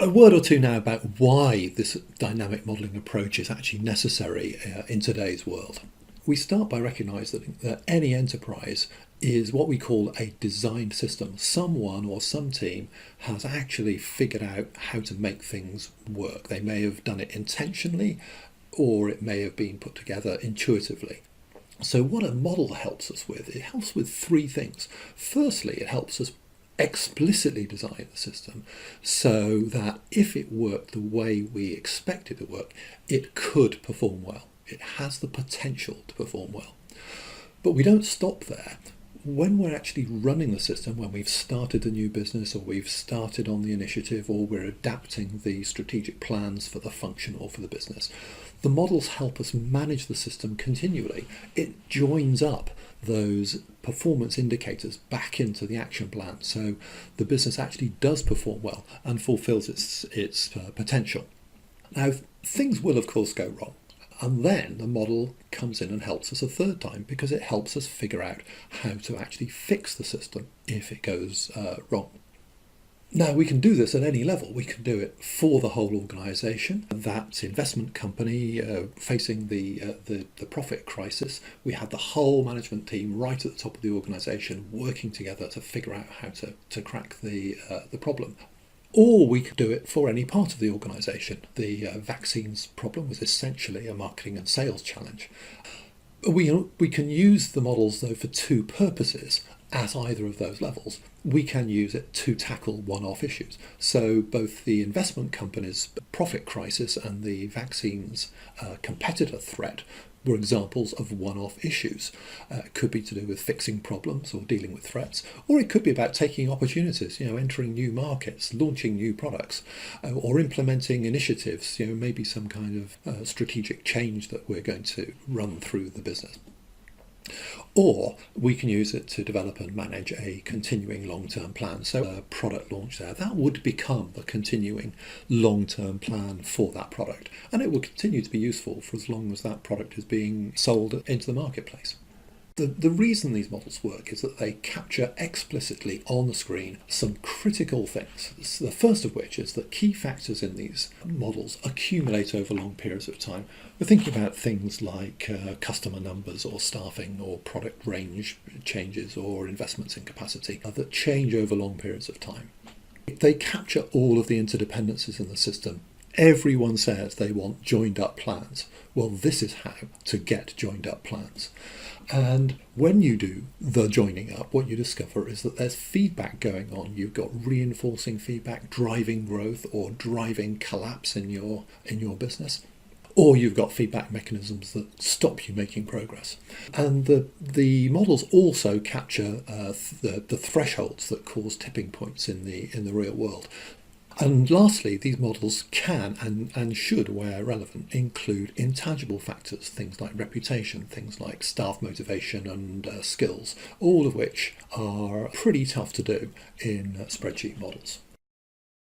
A word or two now about why this dynamic modelling approach is actually necessary in today's world. We start by recognising that any enterprise is what we call a designed system. Someone or some team has actually figured out how to make things work. They may have done it intentionally, or it may have been put together intuitively. So what a model helps us with, it helps with three things. Firstly, it helps us explicitly design the system so that if it worked the way we expect it to work, it could perform well. It has the potential to perform well. But we don't stop there. When we're actually running the system, when we've started a new business or we've started on the initiative or we're adapting the strategic plans for the function or for the business, the models help us manage the system continually. It joins up those performance indicators back into the action plan so the business actually does perform well and fulfills its potential. Now, things will of course go wrong. And then the model comes in and helps us a third time because it helps us figure out how to actually fix the system if it goes wrong. Now, we can do this at any level. We can do it for the whole organisation. That investment company facing the profit crisis, we had the whole management team right at the top of the organisation working together to figure out how to crack the problem. Or we could do it for any part of the organisation. The vaccines problem was essentially a marketing and sales challenge. We can use the models, though, for two purposes at either of those levels. We can use it to tackle one-off issues. So both the investment company's profit crisis and the vaccines competitor threat were examples of one-off issues. It could be to do with fixing problems or dealing with threats, or it could be about taking opportunities, entering new markets, launching new products, or implementing initiatives, maybe some kind of strategic change that we're going to run through the business. Or we can use it to develop and manage a continuing long-term plan. So a product launch there, that would become the continuing long-term plan for that product. And it will continue to be useful for as long as that product is being sold into the marketplace. The reason these models work is that they capture explicitly on the screen some critical things. The first of which is that key factors in these models accumulate over long periods of time. We're thinking about things like customer numbers or staffing or product range changes or investments in capacity that change over long periods of time. They capture all of the interdependencies in the system. Everyone says they want joined up plans. Well, this is how to get joined up plans. And when you do the joining up, what you discover is that there's feedback going on. You've got reinforcing feedback, driving growth or driving collapse in your business. Or you've got feedback mechanisms that stop you making progress. And the models also capture the thresholds that cause tipping points in the real world. And lastly, these models can and should, where relevant, include intangible factors, things like reputation, things like staff motivation and skills, all of which are pretty tough to do in spreadsheet models.